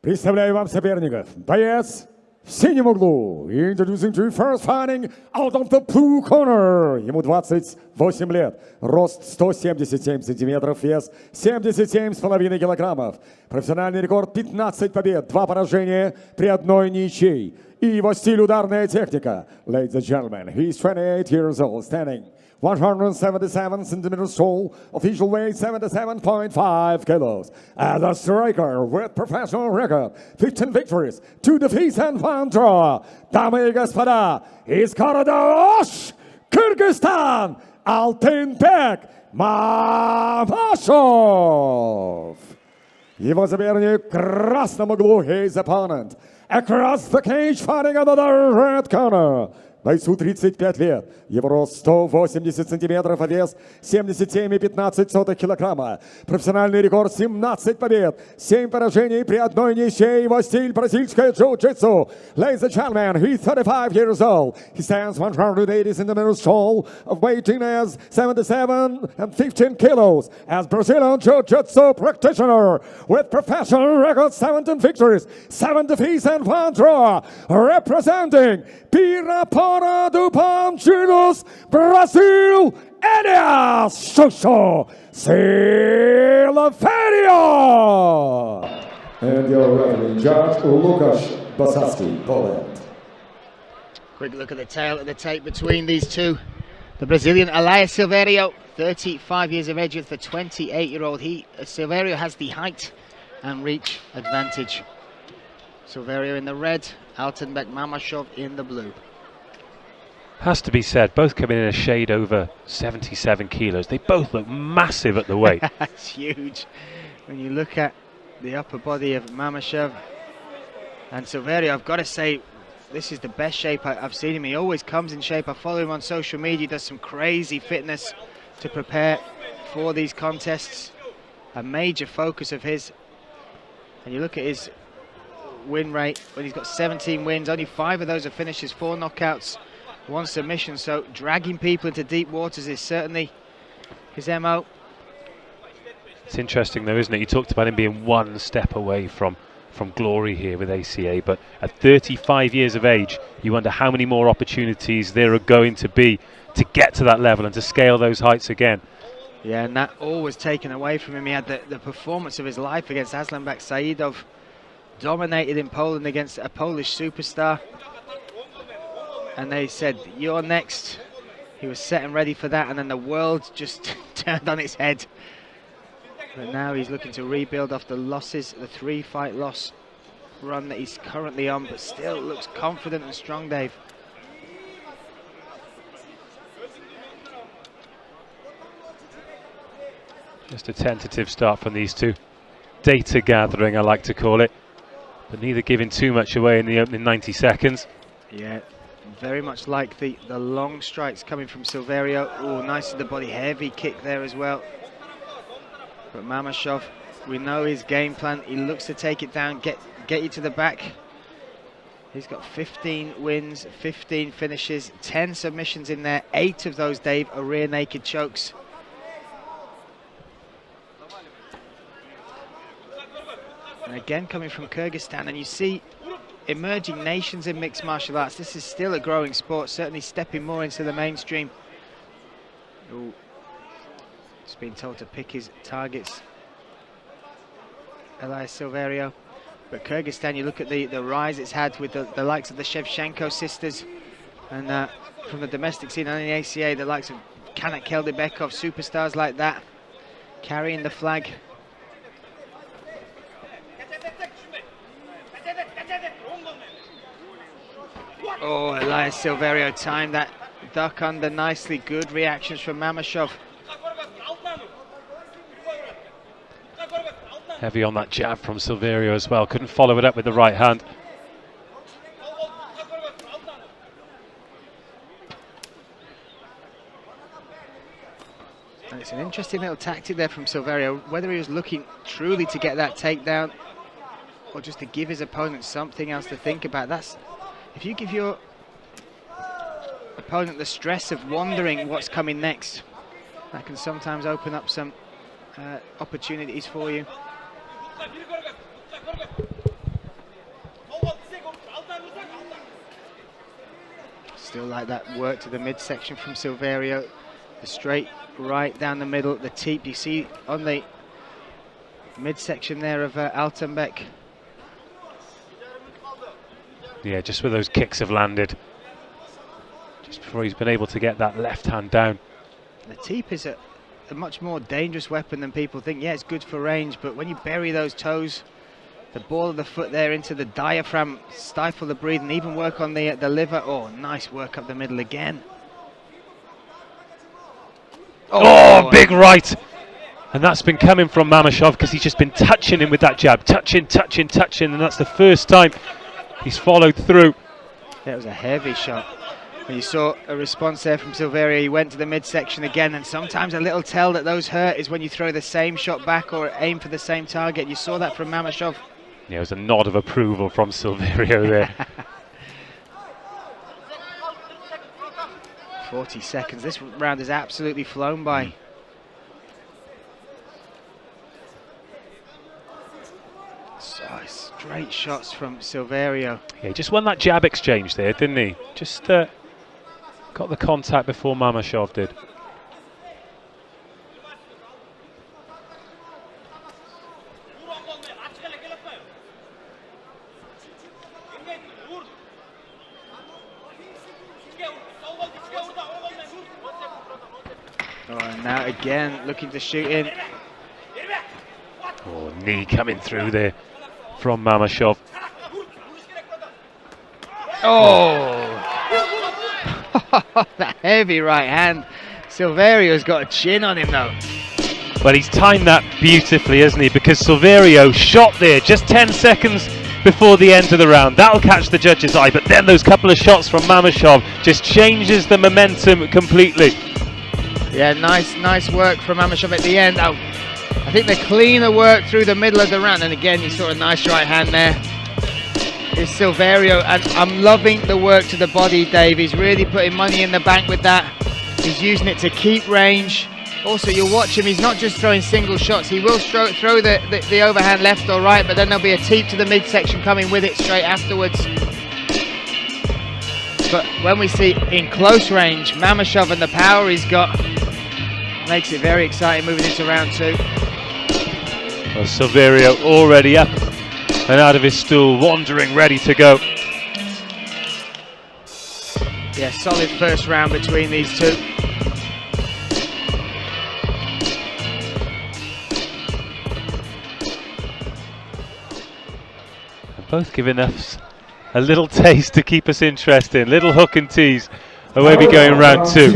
Представляю вам соперников. Боец в синем углу. Introducing to first fighting out of the blue corner. Ему 28 лет. Рост 177 сантиметров, вес 77,5 килограммов. Профессиональный рекорд 15 побед, 2 поражения при 1 ничьей. И его стиль ударная техника. Ladies and gentlemen, he's 28 years old, standing 177 centimeters tall, official weight 77.5 kilos. As a striker with professional record, 15 victories, 2 defeats and 1 draw. Дамы и господа, из города Ош, Кыргызстан, Алтынбек Мамашев. Его соперник в красном углу, his opponent. Across the cage, fighting under the red corner. Бойцу 35 лет, его рост 180 сантиметров, а вес 77,15 килограмма. Профессиональный рекорд 17 побед, 7 поражений при 1 ничьей. Его стиль бразильское джиу-джитсу. Ladies and gentlemen, he's 35 years old. He stands 180 centimeters tall, weighing as 77 and 15 kilos. As Brazilian jiu-jitsu practitioner with professional record, 17 victories, 7 defeats and 1 draw. Representing Pirapora do Panchinos, Brazil, Elias, Sильверио. And your referee, Judge Łukasz Basacki, Poland. Quick look at the tape between these two. The Brazilian Elias Sильверио, 35 years of age, with the 28-year-old. Sильverio has the height and reach advantage. Sильverio in the red, Алтынбек Mamashев in the blue. Has to be said, both coming in a shade over 77 kilos. They both look massive at the weight. That's huge. When you look at the upper body of Mamachev and Sильverio, I've got to say, this is the best shape I've seen him. He always comes in shape. I follow him on social media, does some crazy fitness to prepare for these contests. A major focus of his. And you look at his win rate, when he's got 17 wins, only 5 of those are finishes, 4 knockouts, 1 submission. So dragging people into deep waters is certainly his MO. It's interesting though, isn't it? You talked about him being 1 step away from glory here with ACA, but at 35 years of age, you wonder how many more opportunities there are going to be to get to that level and to scale those heights again. Yeah, and that all was taken away from him. He had the performance of his life against Aslanbek Saidov, dominated in Poland against a Polish superstar. And they said, you're next. He was set and ready for that, and then the world just turned on its head. But now he's looking to rebuild off the losses, the 3-fight loss run that he's currently on, but still looks confident and strong, Dave. Just a tentative start from these two. Data gathering, I like to call it. But neither giving too much away in the opening 90 seconds. Yeah, very much like the long strikes coming from Sильверио. Oh, nice to the body, heavy kick there as well. But Mamachev, we know his game plan. He looks to take it down, get you to the back. He's got 15 wins, 15 finishes, 10 submissions in there. 8 of those, Dave, are rear naked chokes. And again, coming from Kyrgyzstan, and you see emerging nations in mixed martial arts. This is still a growing sport, certainly stepping more into the mainstream. Ooh. He's been told to pick his targets, Elias Sильверио. But Kyrgyzstan, you look at the rise it's had with the likes of the Shevchenko sisters, and from the domestic scene and the ACA, the likes of Kanak Keldebekov, superstars like that, carrying the flag. Oh, Elias Sильверио timed that duck under nicely. Good reactions from Mamachev. Heavy on that jab from Sильверио as well. Couldn't follow it up with the right hand. And it's an interesting little tactic there from Sильверио. Whether he was looking truly to get that takedown or just to give his opponent something else to think about. That's, if you give your opponent the stress of wondering what's coming next, that can sometimes open up some opportunities for you. Still like that work to the midsection from Sильверио. The straight right down the middle, the teep you see on the midsection there of Алтынбек. Yeah, just where those kicks have landed. Just before he's been able to get that left hand down. The teep is a much more dangerous weapon than people think. Yeah, it's good for range, but when you bury those toes, the ball of the foot there into the diaphragm, stifle the breathing, even work on the liver. Oh, nice work up the middle again. Oh, big right. And that's been coming from Mamachev because he's just been touching him with that jab. Touching, touching, touching. And that's the first time he's followed through. That was a heavy shot. And you saw a response there from Sильверио. He went to the midsection again, and sometimes a little tell that those hurt is when you throw the same shot back or aim for the same target. You saw that from Mamachev. Yeah, it was a nod of approval from Sильверио there. 40 seconds. This round has absolutely flown by. So straight shots from Sильверио. Yeah, he just won that jab exchange there, didn't he? Just got the contact before Mamachev did. Oh, and now again looking to shoot in. Oh, knee coming through there from Mamachev. Oh! That heavy right hand. Sильверio's got a chin on him though. Well, he's timed that beautifully, hasn't he? Because Sильверио shot there just 10 seconds before the end of the round. That'll catch the judge's eye, but then those couple of shots from Mamachev just changes the momentum completely. Yeah, nice work from Mamachev at the end. Oh, I think the cleaner work through the middle of the round, and again you saw a nice right hand there. It's Sильверио, and I'm loving the work to the body, Dave. He's really putting money in the bank with that. He's using it to keep range. Also, you'll watch him, he's not just throwing single shots. He will throw the overhand left or right, but then there'll be a teep to the midsection coming with it straight afterwards. But when we see in close range, Mamachev and the power he's got, makes it very exciting moving into round two. Well, Sильверио already up and out of his stool, wandering, ready to go. Yeah, solid first round between these two. They're both giving us a little taste to keep us interested. Little hook and tease. Away we go in round two.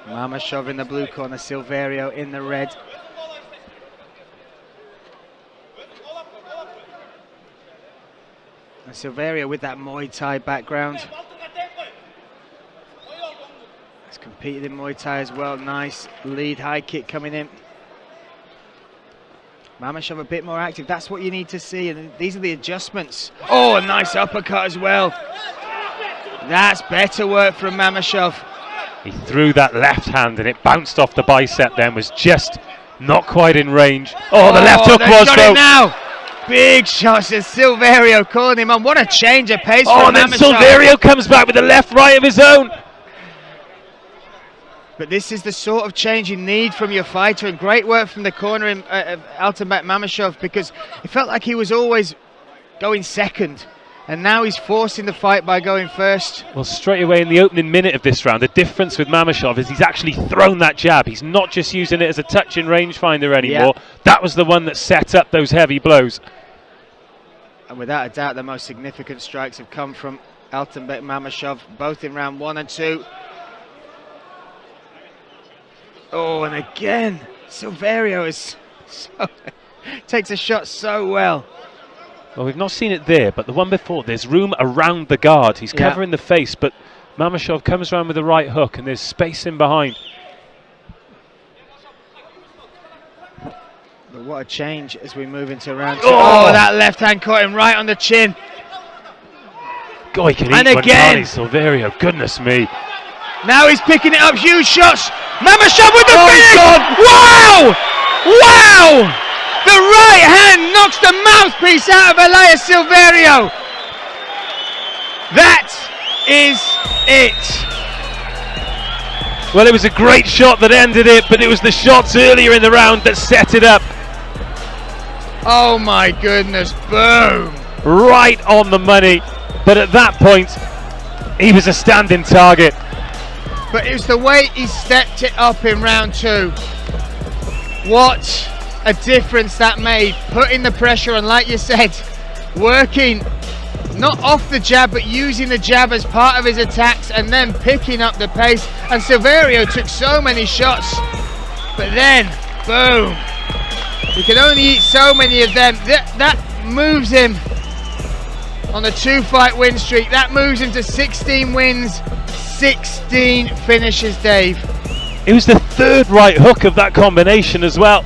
Mamachev in the blue corner, Sильверио in the red. And Sильверио with that Muay Thai background. He's competed in Muay Thai as well. Nice lead high kick coming in. Mamachev a bit more active. That's what you need to see. And these are the adjustments. Oh, a nice uppercut as well. That's better work from Mamachev. He threw that left hand and it bounced off the bicep then, was just not quite in range. Oh, the left hook was though. Now. Big shots as Sильверио calling him on. What a change of pace from and then Mamachev. Sильверио comes back with a left right of his own. But this is the sort of change you need from your fighter, and great work from the corner of Алтынбек Мамашев, because it felt like he was always going second, and now he's forcing the fight by going first. Well, straight away in the opening minute of this round, the difference with Mamachev is he's actually thrown that jab. He's not just using it as a touch and rangefinder anymore. Yeah. That was the one that set up those heavy blows. And without a doubt, the most significant strikes have come from Алтынбек Mamachev, both in round 1 and 2. Oh, and again, Sильверио is takes a shot so well. Well, we've not seen it there, but the one before, there's room around the guard. He's covering the face, but Mamachev comes around with the right hook, and there's space in behind. But what a change as we move into round 2. Oh, that left hand caught him right on the chin. God, he can eat one, can't he, Sильверио? Goodness me. Now he's picking it up, huge shots. Mamachev with the finish! God. Wow! Wow! The right hand knocks the mouthpiece out of Elias Sильверио. That is it. Well, it was a great shot that ended it, but it was the shots earlier in the round that set it up. Oh my goodness, boom. Right on the money, but at that point, he was a standing target. But it was the way he stepped it up in round two. What a difference that made, putting the pressure on, like you said, working not off the jab, but using the jab as part of his attacks and then picking up the pace. And Sильверио took so many shots, but then, boom. You can only eat so many of them. That moves him on a 2-fight win streak. That moves him to 16 wins, 16 finishes, Dave. It was the third right hook of that combination as well.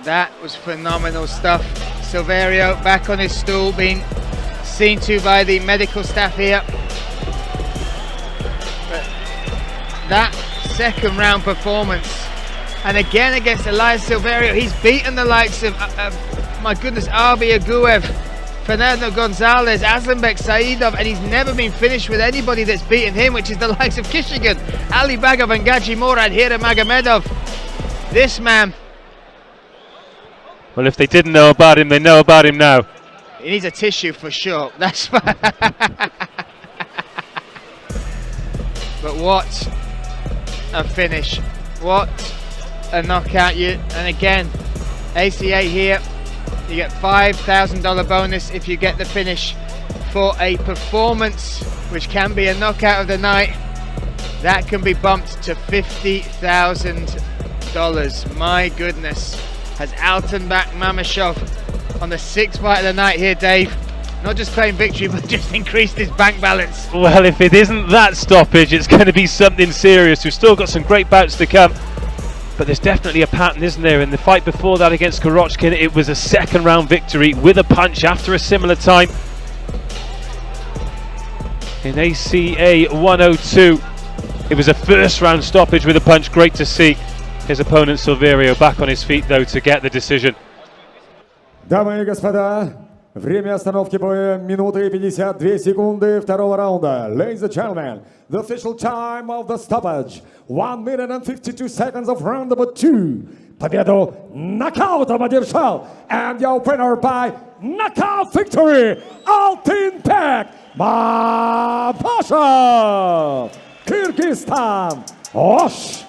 That was phenomenal stuff. Sильверио back on his stool, being seen to by the medical staff here. But that second round performance, and again against Elias Sильверио, he's beaten the likes of my goodness, Arbi Aguev, Fernando Gonzalez, Алтынбек Saidov, and he's never been finished with anybody that's beaten him, which is the likes of Kishigan, Ali Bagov and Gaji Morad, Hira Magomedov. This man, well, if they didn't know about him, they know about him now. he needs a tissue for sure. That's but what a finish. What a knockout. And again, ACA here, you get $5,000 bonus if you get the finish for a performance, which can be a knockout of the night. That can be bumped to $50,000. My goodness. Has Алтынбек Mamashев on the 6th fight of the night here, Dave, not just claimed victory, but just increased his bank balance. Well, if it isn't that stoppage, it's going to be something serious. We've still got some great bouts to come, but there's definitely a pattern, isn't there? In the fight before that against Korochkin, it was a second round victory with a punch after a similar time. In ACA 102, it was a first round stoppage with a punch. Great to see his opponent Sильверио back on his feet though to get the decision. Дамы и господа, время остановки боя минуты и 52 секунды второго раунда. Ladies and gentlemen, the official time of the stoppage, 1 minute and 52 seconds of round number 2. Победу нокаутом одержал, and your winner by knockout victory, Алтынбек Мамашев, Kyrgyzstan. Osh!